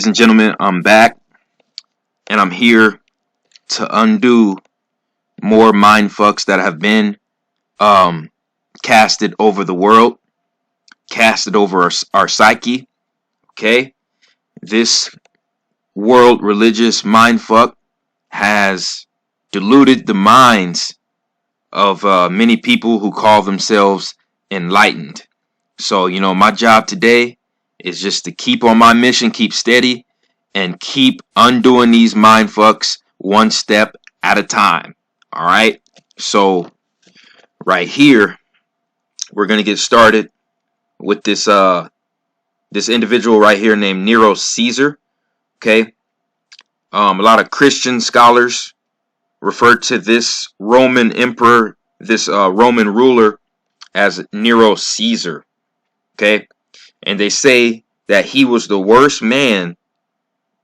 And gentlemen, I'm back and I'm here to undo more mind fucks that have been casted over the world, casted over our psyche. Okay, this world religious mind fuck has deluded the minds of many people who call themselves enlightened. So, my job today is just to keep on my mission, keep steady, and keep undoing these mind fucks one step at a time. All right. So right here, we're going to get started with this individual right here named Nero Caesar. Okay. A lot of Christian scholars refer to this Roman emperor, this Roman ruler, as Nero Caesar. Okay. And they say that he was the worst man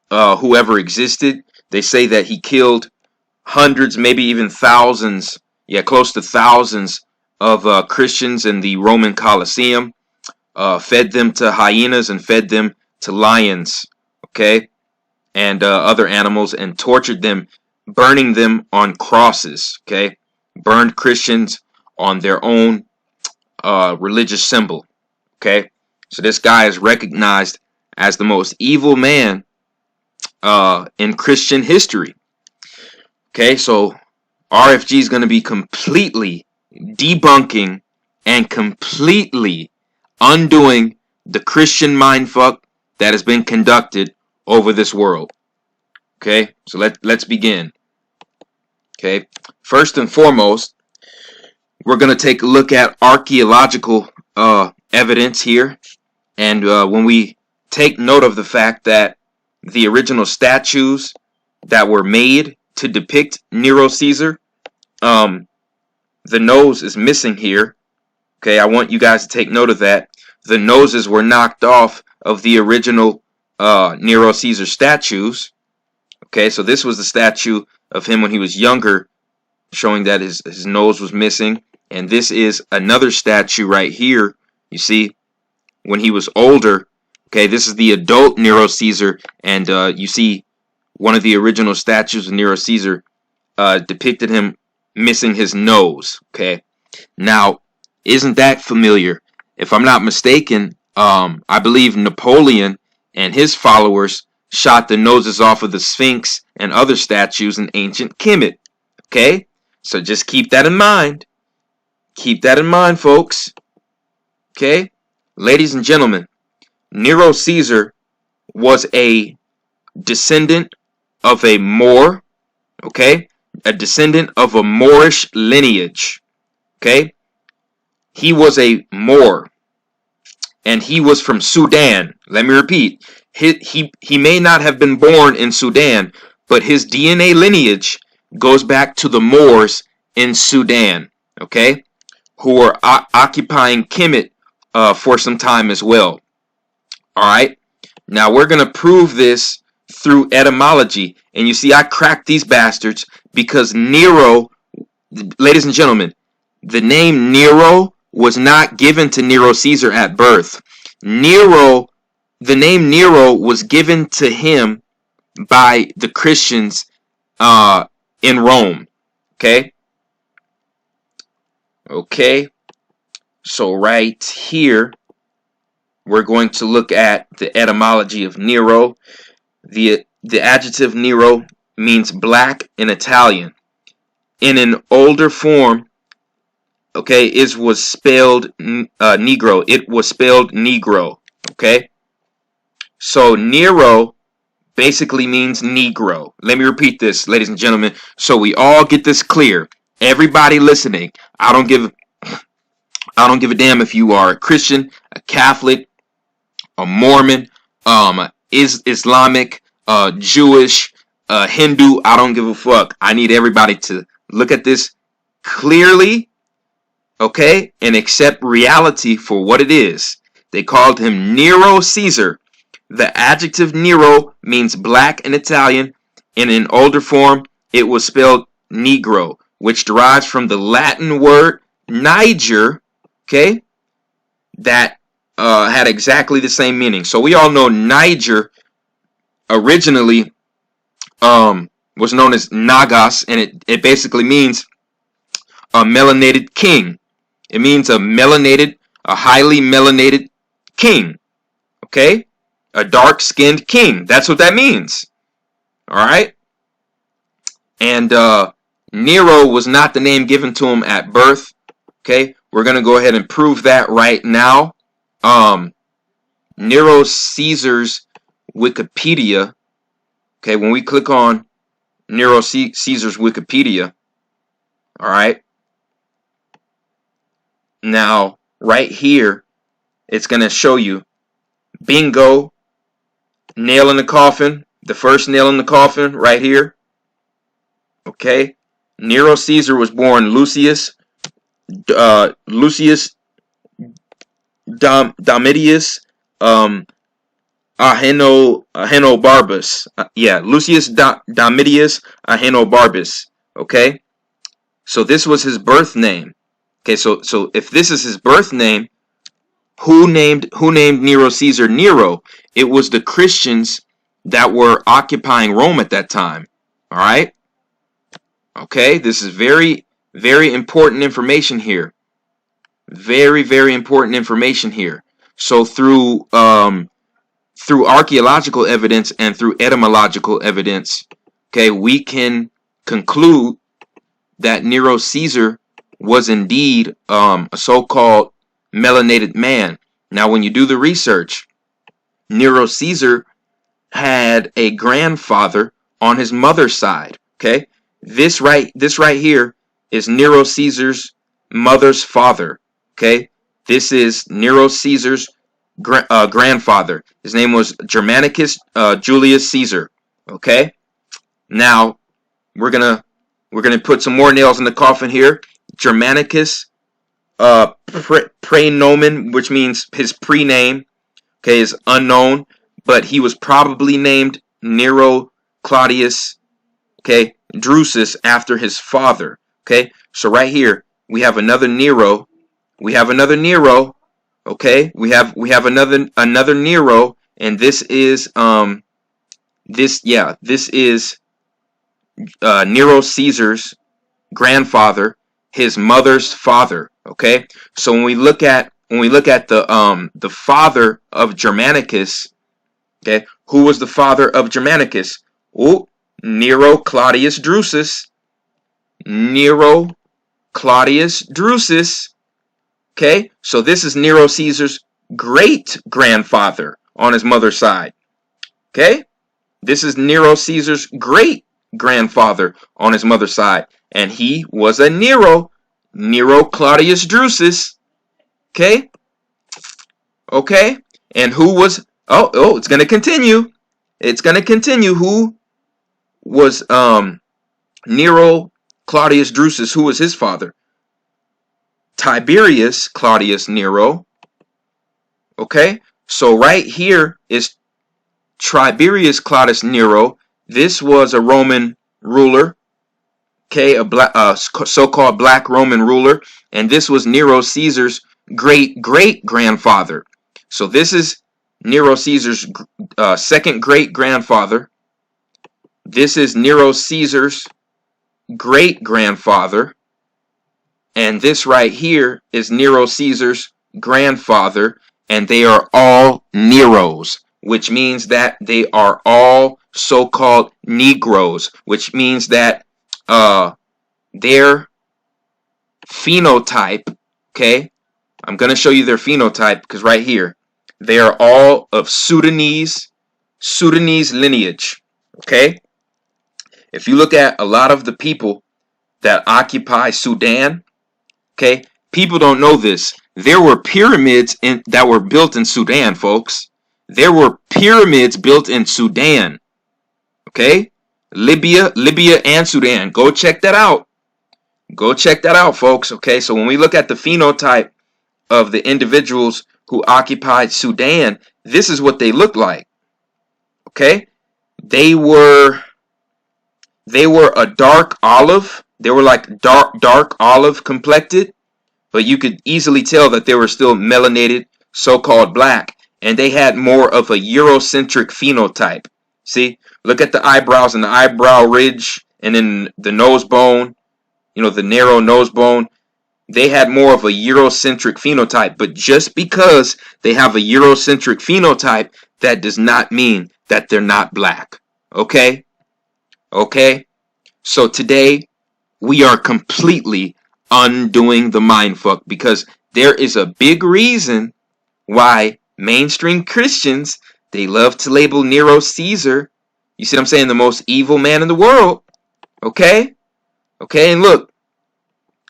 who ever existed. They say that he killed hundreds, maybe even thousands, close to thousands of Christians in the Roman Colosseum, fed them to hyenas and fed them to lions, okay, and other animals, and tortured them, burning them on crosses, okay, burned Christians on their own religious symbol, okay. So this guy is recognized as the most evil man in Christian history. Okay, so RFG is going to be completely debunking and completely undoing the Christian mindfuck that has been conducted over this world. Okay, so let's begin. Okay, first and foremost, we're going to take a look at archaeological evidence here. And when we take note of the fact that the original statues that were made to depict Nero Caesar, the nose is missing here. Okay, I want you guys to take note of that. The noses were knocked off of the original Nero Caesar statues. Okay, so this was the statue of him when he was younger, showing that his nose was missing. And this is another statue right here, you see, when he was older. Okay, this is the adult Nero Caesar, and you see one of the original statues of Nero Caesar depicted him missing his nose. Okay, now, isn't that familiar? If I'm not mistaken, I believe Napoleon and his followers shot the noses off of the Sphinx and other statues in ancient Kemet. Okay, so just keep that in mind. Keep that in mind, folks. Okay, ladies and gentlemen, Nero Caesar was a descendant of a Moor, okay? A descendant of a Moorish lineage, okay? He was a Moor, and he was from Sudan. Let me repeat. He may not have been born in Sudan, but his DNA lineage goes back to the Moors in Sudan, okay? Who were occupying Kemet for some time as well. All right. Now we're going to prove this through etymology. And you see, I cracked these bastards because Nero, ladies and gentlemen, the name Nero was not given to Nero Caesar at birth. Nero, the name Nero was given to him by the Christians in Rome. Okay. Okay. So right here, we're going to look at the etymology of Nero. The adjective Nero means black in Italian. In an older form, okay, it was spelled Negro. It was spelled Negro, okay? So Nero basically means Negro. Let me repeat this, ladies and gentlemen, so we all get this clear. Everybody listening, I don't give a damn if you are a Christian, a Catholic, a Mormon, Islamic, Jewish, Hindu. I don't give a fuck. I need everybody to look at this clearly, okay, and accept reality for what it is. They called him Nero Caesar. The adjective Nero means black in Italian. In an older form, it was spelled Negro, which derives from the Latin word Niger, okay, that had exactly the same meaning. So we all know Niger originally was known as Nagas, and it basically means a melanated king. It means a highly melanated king. Okay? A dark-skinned king. That's what that means. All right? And Nero was not the name given to him at birth. Okay? We're going to go ahead and prove that right now. Nero Caesar's Wikipedia. Okay, when we click on Nero Caesar's Wikipedia, all right, now right here, it's going to show you, bingo, nail in the coffin, the first nail in the coffin right here. Okay, Nero Caesar was born Lucius Domitius Ahenobarbus. Lucius Domitius Ahenobarbus. Okay, so this was his birth name. Okay, so if this is his birth name, who named Nero Caesar Nero? It was the Christians that were occupying Rome at that time. All right. Okay, this is very, very important information here. Very, very important information here. So through archaeological evidence and through etymological evidence, okay, we can conclude that Nero Caesar was indeed a so-called melanated man. Now, when you do the research, Nero Caesar had a grandfather on his mother's side. Okay, this right here is Nero Caesar's mother's father. Okay, this is Nero Caesar's grandfather. His name was Germanicus Julius Caesar. Okay, now we're gonna put some more nails in the coffin here. Germanicus praenomen, which means his prename, okay, is unknown, but he was probably named Nero Claudius, okay, Drusus, after his father. Okay, so right here we have another Nero. We have another Nero. Okay, we have another Nero, and this is Nero Caesar's grandfather, his mother's father. Okay, so when we look at the father of Germanicus, okay, who was the father of Germanicus? Oh, Nero Claudius Drusus. Nero Claudius Drusus. Okay, so this is Nero Caesar's great grandfather on his mother's side. Okay, this is Nero Caesar's great grandfather on his mother's side, and he was a Nero Claudius Drusus. Okay, and who was? Oh, it's gonna continue. It's gonna continue. Who was Nero Claudius Drusus? Who was his father? Tiberius Claudius Nero. Okay, so right here is Tiberius Claudius Nero. This was a Roman ruler, okay, a so-called black Roman ruler, and this was Nero Caesar's great-great-grandfather. So this is Nero Caesar's second great-grandfather. This is Nero Caesar's great-grandfather. And this right here is Nero Caesar's grandfather, and they are all Neros, which means that they are all so-called Negroes, which means that their phenotype, okay, I'm going to show you their phenotype because right here, they are all of Sudanese lineage, okay? If you look at a lot of the people that occupy Sudan, okay, people don't know this. There were pyramids that were built in Sudan, folks. There were pyramids built in Sudan. Okay? Libya and Sudan. Go check that out. Go check that out, folks. Okay, so when we look at the phenotype of the individuals who occupied Sudan, this is what they look like. Okay? They were a dark olive. They were like dark olive complected, but you could easily tell that they were still melanated, so-called black, and they had more of a Eurocentric phenotype. See, look at the eyebrows and the eyebrow ridge, and then the nose bone, you know, the narrow nose bone. They had more of a Eurocentric phenotype, but just because they have a Eurocentric phenotype, that does not mean that they're not black. Okay? Okay? So today, we are completely undoing the mindfuck, because there is a big reason why mainstream Christians, they love to label Nero Caesar. You see what I'm saying? The most evil man in the world. Okay? Okay, and look,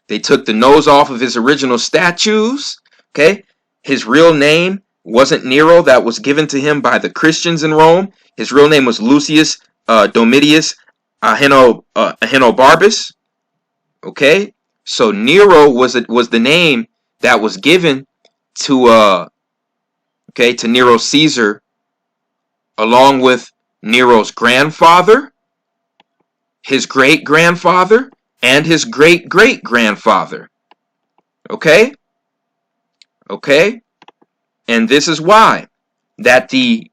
they took the nose off of his original statues. Okay? His real name wasn't Nero. That was given to him by the Christians in Rome. His real name was Lucius Domitius Ahenobarbus. Okay? So Nero was the name that was given to to Nero Caesar, along with Nero's grandfather, his great-grandfather, and his great-great-grandfather. Okay? Okay? And this is why that the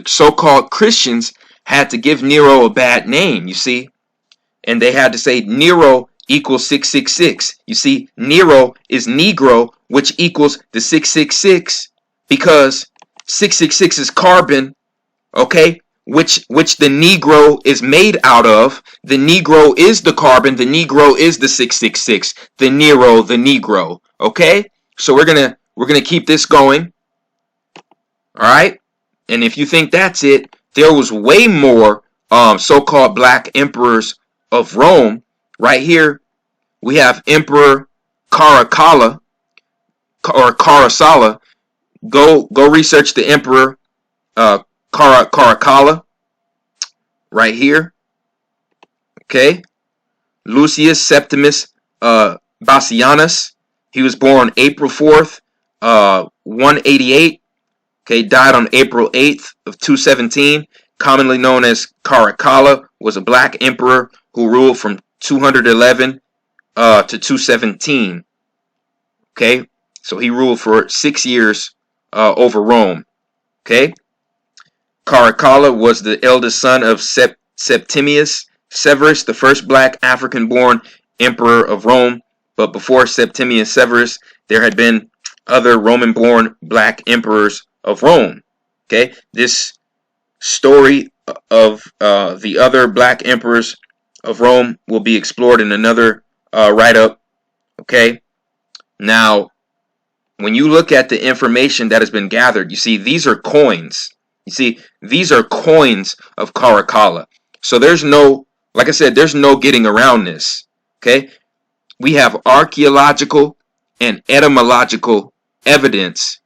so-called Christians had to give Nero a bad name, you see? And they had to say Nero equals 666. You see, Nero is Negro, which equals the 666, because 666 is carbon, okay, which the Negro is made out of. The Negro is the carbon. The Negro is the 666. The Nero, the Negro. Okay, so we're gonna keep this going. All right, and if you think that's it, there was way more so-called black emperors of Rome. Right here, we have Emperor Caracalla or Caracalla. Go research the Emperor Caracalla right here. Okay, Lucius Septimus Bassianus. He was born April 4th, 188. Okay, died on April 8th of 217. Commonly known as Caracalla, was a black emperor who ruled from 211 to 217. Okay, so he ruled for 6 years over Rome. Okay, Caracalla was the eldest son of Septimius Severus, the first black African-born emperor of Rome. But before Septimius Severus, there had been other Roman-born black emperors of Rome. Okay, this story of the other black emperors of Rome will be explored in another write-up. Okay, now when you look at the information that has been gathered, you see these are coins. You see, these are coins of Caracalla. So there's no, like I said, there's no getting around this. Okay, we have archaeological and etymological evidence,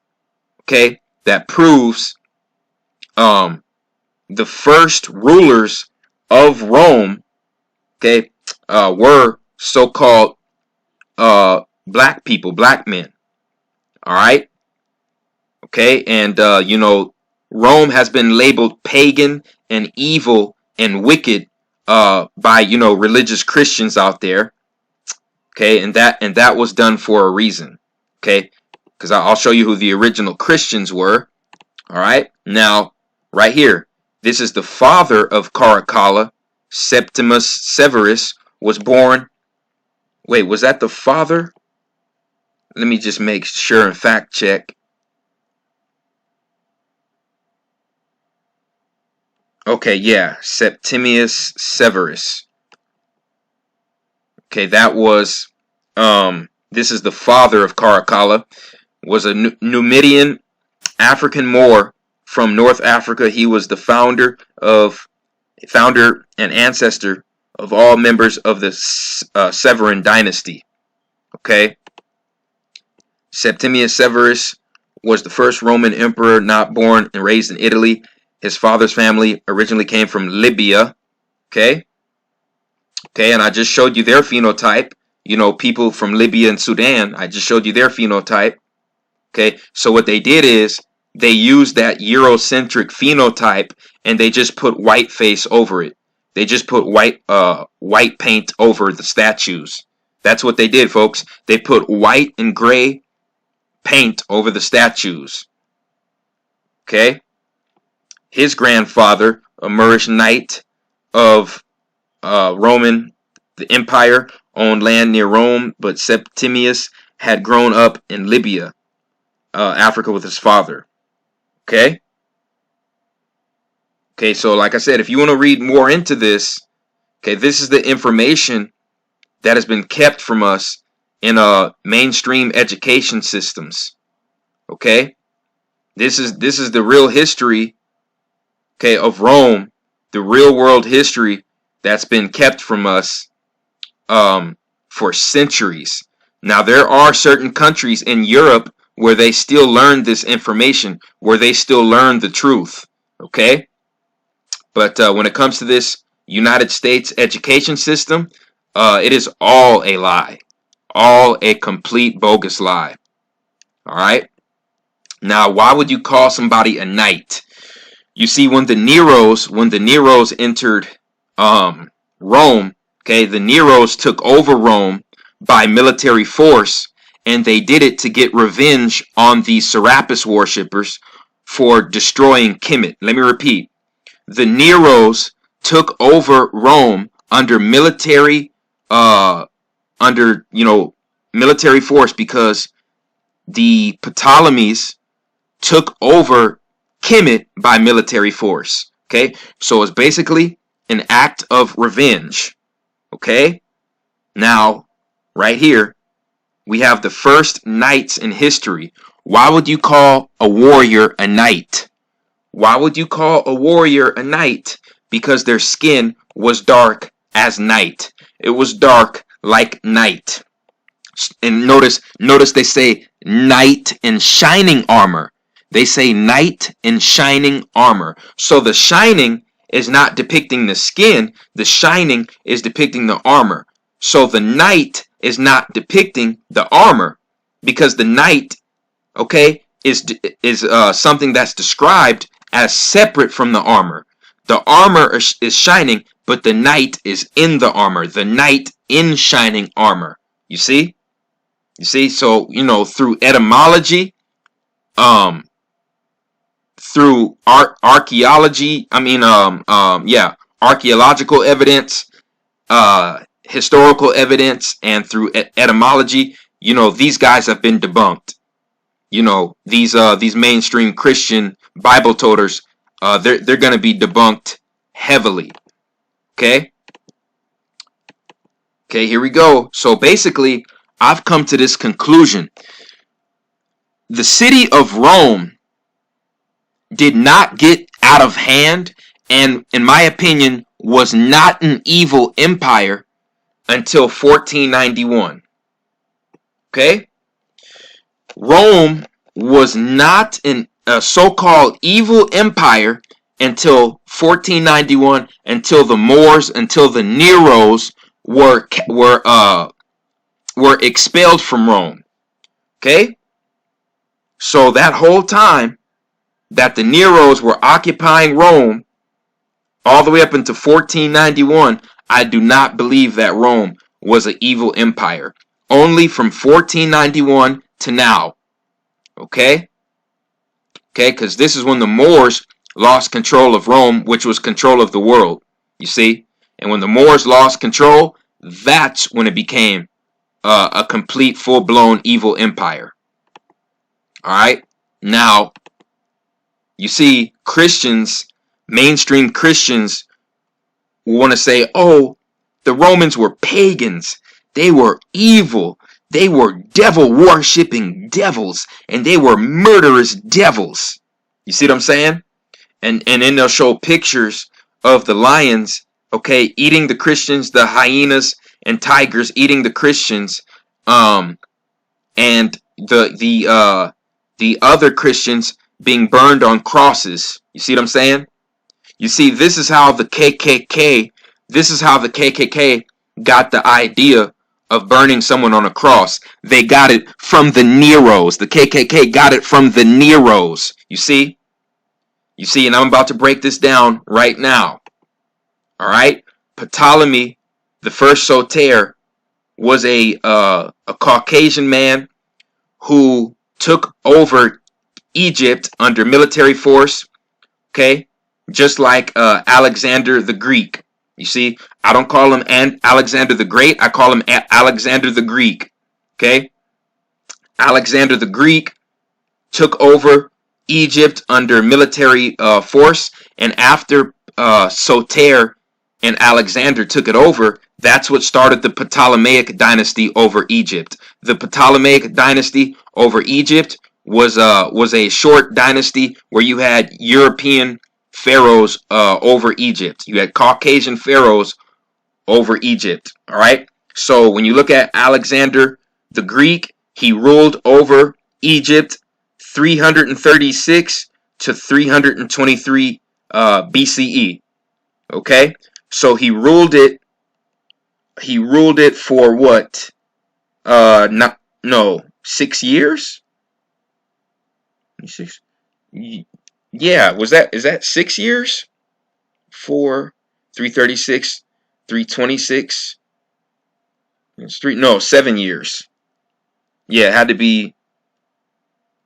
okay, that proves the first rulers of Rome, okay, were so-called black people, black men. All right, okay, and Rome has been labeled pagan and evil and wicked by religious Christians out there. Okay, and that was done for a reason. Okay, because I'll show you who the original Christians were. All right, now right here, this is the father of Caracalla, Septimus Severus, was born. Wait, was that the father? Let me just make sure and fact check. Okay, yeah, Septimius Severus. Okay, that was, this is the father of Caracalla, was a Numidian African Moor from North Africa. He was the founder and ancestor of all members of the Severan dynasty. Okay, Septimius Severus was the first Roman emperor not born and raised in Italy. His father's family originally came from Libya. Okay. Okay, and I just showed you their phenotype. People from Libya and Sudan, I just showed you their phenotype. Okay, so what they did is they used that Eurocentric phenotype and they just put white face over it. They just put white paint over the statues. That's what they did, folks. They put white and gray paint over the statues. Okay? his grandfather, a Moorish knight of Roman the Empire, owned land near Rome, but Septimius had grown up in Libya, Africa, with his father. Okay? Okay, so like I said, if you want to read more into this, okay, this is the information that has been kept from us in mainstream education systems. Okay? This is the real history, okay, of Rome, the real world history that's been kept from us for centuries. Now, there are certain countries in Europe where they still learn this information, where they still learn the truth. Okay? But when it comes to this United States education system, it is all a lie. All a complete bogus lie. All right? Now, why would you call somebody a knight? You see, when the Neros entered Rome, okay, the Neros took over Rome by military force, and they did it to get revenge on the Serapis worshippers for destroying Kemet. Let me repeat. The Neros took over Rome under military military force because the Ptolemies took over Kemet by military force. Okay, so it's basically an act of revenge. Okay, now right here we have the first knights in history. Why would you call a warrior a knight? Why would you call a warrior a knight? Because their skin was dark as night. It was dark like night. And notice they say knight in shining armor. They say knight in shining armor. So the shining is not depicting the skin. The shining is depicting the armor. So the knight is not depicting the armor, because the knight, okay, is something that's described as separate from the armor. The armor is shining, but the knight is in the armor. The knight in shining armor. You see? You see? So, through etymology, through archaeology, archaeological evidence, historical evidence, and through etymology, these guys have been debunked. These mainstream Christian Bible toters, they're going to be debunked heavily. Okay, here we go. So basically, I've come to this conclusion. The city of Rome did not get out of hand, and in my opinion, was not an evil empire until 1491. Okay? Rome was not a so-called evil empire until 1491, until the Moors, until the Neros were expelled from Rome. Okay? So that whole time that the Neros were occupying Rome, all the way up until 1491, I do not believe that Rome was an evil empire. Only from 1491 to now. Okay? Okay, because this is when the Moors lost control of Rome, which was control of the world. You see? And when the Moors lost control, that's when it became a complete, full-blown evil empire. Alright? Now, you see, Christians, mainstream Christians, want to say, oh, the Romans were pagans. They were evil. They were devil-worshipping devils. And they were murderous devils. You see what I'm saying? And then they'll show pictures of the lions, okay, eating the Christians, the hyenas and tigers eating the Christians, and the other Christians being burned on crosses. You see what I'm saying? You see, this is how the KKK got the idea of burning someone on a cross. They got it from the Neros. The KKK got it from the Neros. You see? You see, and I'm about to break this down right now. All right? Ptolemy, the first Soter, was a Caucasian man who took over Egypt under military force. Okay? just like Alexander the Greek. You see, I don't call him Alexander the Great. I call him Alexander the Greek. Okay, Alexander the Greek took over Egypt under military force, and after Soter and Alexander took it over, that's what started the Ptolemaic dynasty over Egypt. The Ptolemaic dynasty over Egypt was a short dynasty where you had European pharaohs over Egypt. You had Caucasian pharaohs over Egypt. All right. So when you look at Alexander the Greek, he ruled over Egypt 336 to 323 BCE. Okay. So he ruled it for what? 6 years? 6. Yeah, is that 6 years? 336, 326. It's 7 years. Yeah, it had to be,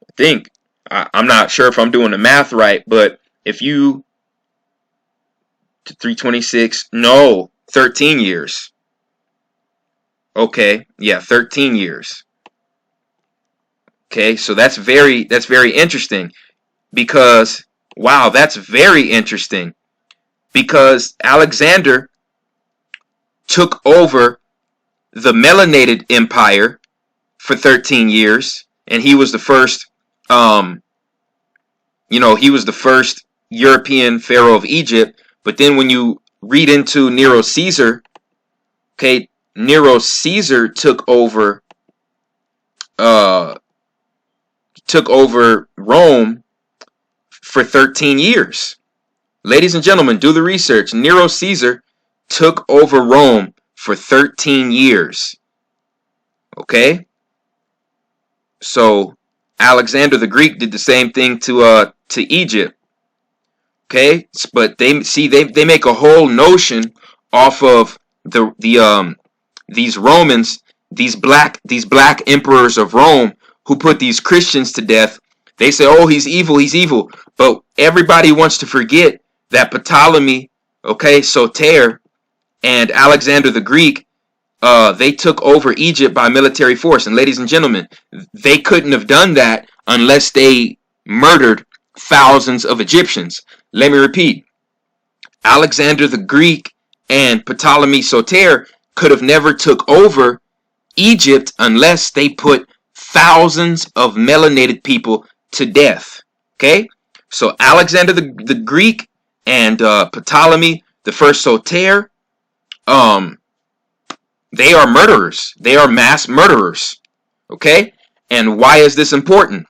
I think, I'm not sure if I'm doing the math right, but if you, 326, 13 years. Okay, yeah, 13 years. Okay, so that's very interesting, because, wow, that's very interesting, because Alexander took over the Melanated Empire for 13 years, and he was the first, he was the first European pharaoh of Egypt. But then when you read into Nero Caesar, okay, Nero Caesar took over Rome for 13 years. Ladies and gentlemen, do the research. Nero Caesar took over Rome for 13 years. Okay? So Alexander the Greek did the same thing to Egypt. Okay? But they make a whole notion off of these Romans, these black emperors of Rome who put these Christians to death. They say, "Oh, he's evil, he's evil." But everybody wants to forget that Ptolemy, okay, Soter, and Alexander the Greek, they took over Egypt by military force. And ladies and gentlemen, they couldn't have done that unless they murdered thousands of Egyptians. Let me repeat. Alexander the Greek and Ptolemy Soter could have never took over Egypt unless they put thousands of melanated people to death. Okay? So Alexander the Greek and Ptolemy the first Soter, they are murderers. They are mass murderers. Okay? And why is this important?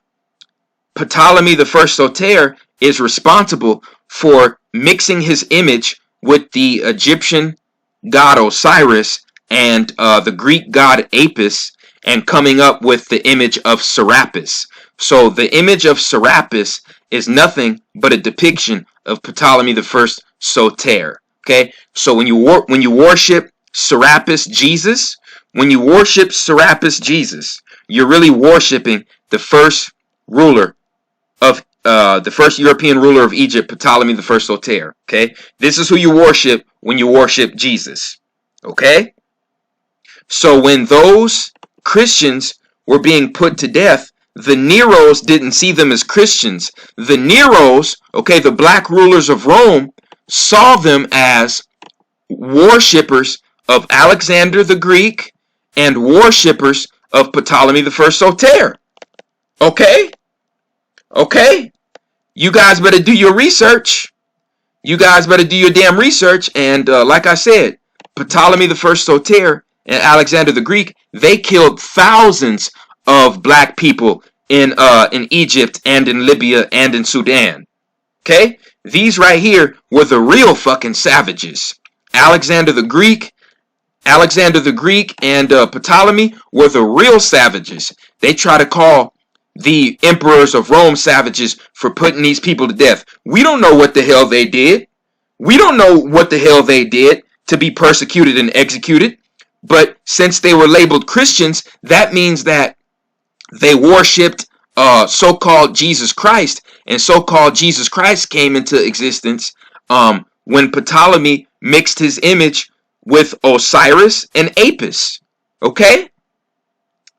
Ptolemy the first Soter is responsible for mixing his image with the Egyptian god Osiris and the Greek god Apis, and coming up with the image of Serapis. So the image of Serapis is nothing but a depiction of Ptolemy the first Soter. Okay, so when you worship Serapis Jesus, you're really worshiping the first ruler of the first European ruler of Egypt, Ptolemy the first Soter. Okay, this is who you worship when you worship Jesus. Okay, so when those Christians were being put to death, the Neros didn't see them as Christians. The Neros, okay, the black rulers of Rome, saw them as worshippers of Alexander the Greek and worshippers of Ptolemy the first Soter. Okay? Okay? You guys better do your research. You guys better do your damn research. And like I said, Ptolemy the first Soter and Alexander the Greek, they killed thousands of black people in Egypt and in Libya and in Sudan. Okay? These right here were the real fucking savages. Alexander the Greek and Ptolemy were the real savages. They try to call the emperors of Rome savages for putting these people to death. We don't know what the hell they did. We don't know what the hell they did to be persecuted and executed. But since they were labeled Christians, that means that they worshipped so-called Jesus Christ, and so-called Jesus Christ came into existence when Ptolemy mixed his image with Osiris and Apis. Okay?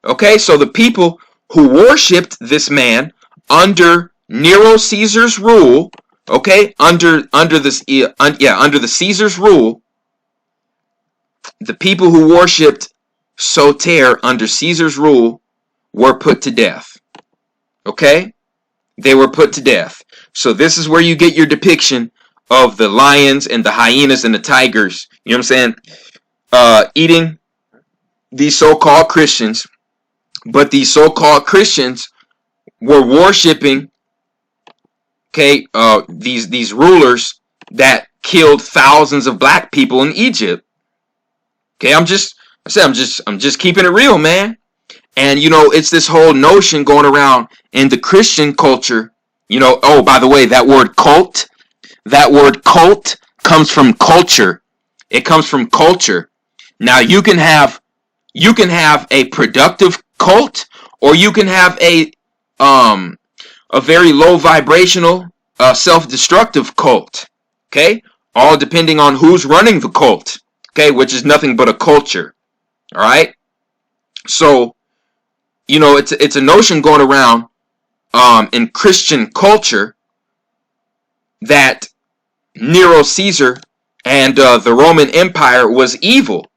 Okay, so the people who worshipped this man under Nero Caesar's rule, okay, under the Caesar's rule, the people who worshipped Soter under Caesar's rule were put to death. Okay? They were put to death. So this is where you get your depiction of the lions and the hyenas and the tigers, you know what I'm saying, eating these so-called Christians. But these so-called Christians were worshiping, okay, these rulers that killed thousands of black people in Egypt. Okay, I'm just keeping it real, man. And you know, it's this whole notion going around in the Christian culture. You know, oh, by the way, that word cult comes from culture. It comes from culture. Now you can have a productive cult, or you can have a very low vibrational, self-destructive cult. Okay, all depending on who's running the cult. Okay, which is nothing but a culture. All right. So, you know, it's a notion going around in Christian culture that Nero Caesar and the Roman Empire was evil.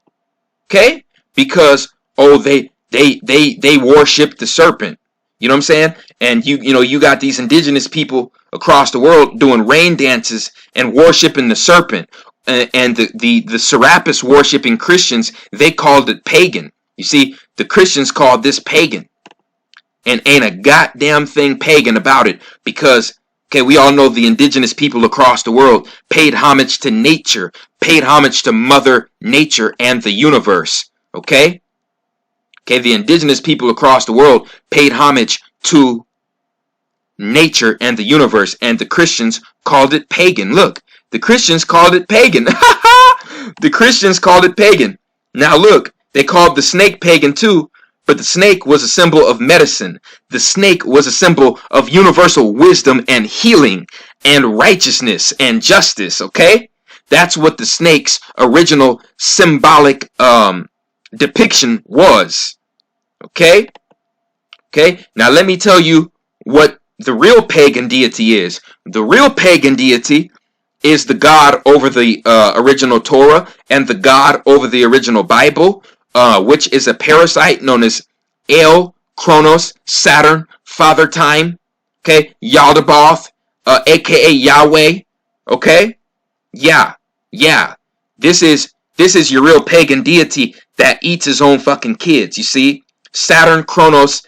Okay, because they worship the serpent. You know what I'm saying? And you got these indigenous people across the world doing rain dances and worshiping the serpent. And the Serapis worshiping Christians, they called it pagan. You see, the Christians called this pagan. And ain't a goddamn thing pagan about it, because, okay, we all know the indigenous people across the world paid homage to nature, paid homage to Mother Nature and the universe. Okay? Okay, the indigenous people across the world paid homage to nature and the universe, and the Christians called it pagan. Look, the Christians called it pagan. The Christians called it pagan. Now look, they called the snake pagan too, but the snake was a symbol of medicine. The snake was a symbol of universal wisdom and healing and righteousness and justice, okay? That's what the snake's original symbolic depiction was. Okay? Okay? Now let me tell you what the real pagan deity is. The real pagan deity is the God over the original Torah and the God over the original Bible, which is a parasite known as El, Kronos, Saturn, Father Time, okay, Yaldabaoth, aka Yahweh, okay? Yeah. This is your real pagan deity that eats his own fucking kids, you see? Saturn, Kronos,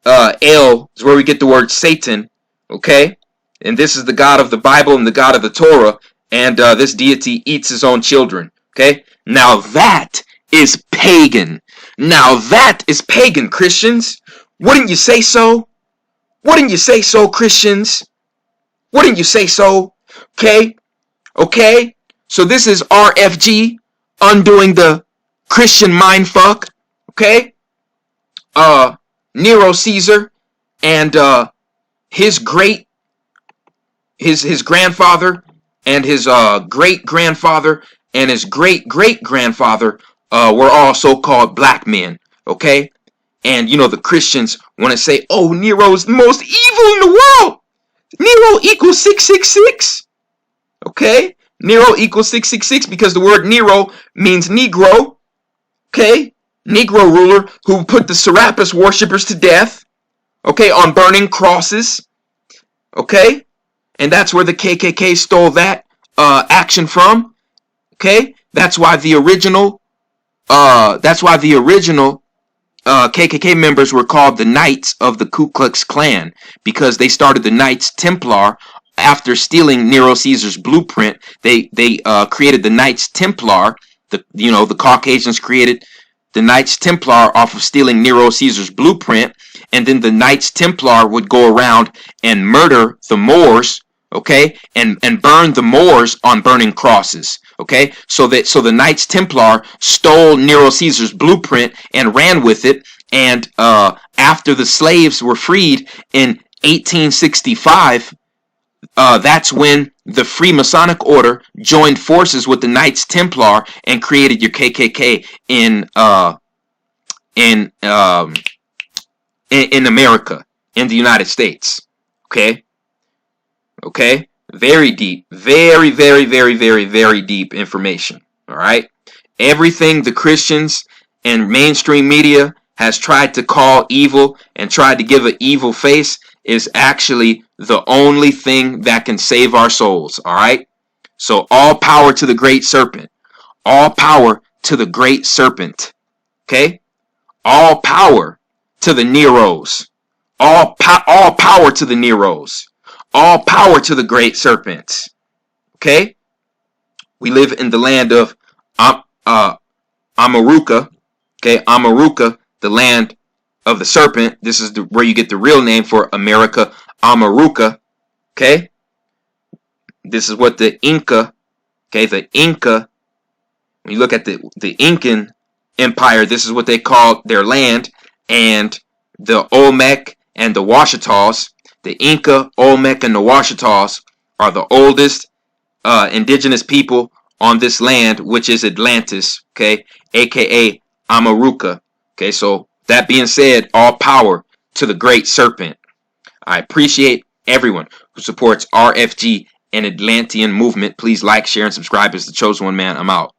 El is where we get the word Satan, okay? And this is the God of the Bible and the God of the Torah, and this deity eats his own children, okay? Now that is pagan. Now that is pagan, Christians. Wouldn't you say so? Wouldn't you say so, Christians? Wouldn't you say so? Okay? Okay? So this is RFG undoing the Christian mindfuck, okay? Nero Caesar and his grandfather and his great-grandfather and his great-great-grandfather were all so-called black men, okay? And, you know, the Christians want to say, oh, Nero is the most evil in the world. Nero equals 666, okay? Nero equals 666 because the word Nero means Negro, okay? Negro ruler who put the Serapis worshippers to death, okay, on burning crosses, okay? And that's where the KKK stole that action from, okay? That's why the original KKK members were called the Knights of the Ku Klux Klan, because they started the Knights Templar after stealing Nero Caesar's blueprint. They created the Knights Templar. The Caucasians created the Knights Templar off of stealing Nero Caesar's blueprint, and then the Knights Templar would go around and murder the Moors, okay, and burn the Moors on burning crosses, okay. So the Knights Templar stole Nero Caesar's blueprint and ran with it, and after the slaves were freed in 1865, that's when the Freemasonic Order joined forces with the Knights Templar and created your KKK in in America, in the United States. Okay? Okay? Very deep. Very, very, very, very, very deep information. All right? Everything the Christians and mainstream media has tried to call evil and tried to give an evil face is actually the only thing that can save our souls. All right? So all power to the great serpent. All power to the great serpent. Okay? All power to the Neros. All power to the Neros. All power to the great serpent. Okay? We live in the land of Amun-Ra. Okay, Amun-Ra, the land of the serpent. This is where you get the real name for America, Amun-Ra. Okay? This is what the Inca, okay, the Inca, when you look at the Incan Empire, this is what they called their land. And the Olmec and the Ouachitas, the Inca, Olmec, and the Ouachitas are the oldest indigenous people on this land, which is Atlantis, okay, aka Amun-Ra. Okay, so that being said, all power to the great serpent. I appreciate everyone who supports RFG and Atlantean movement. Please like, share, and subscribe. It's the Chosen One, man. I'm out.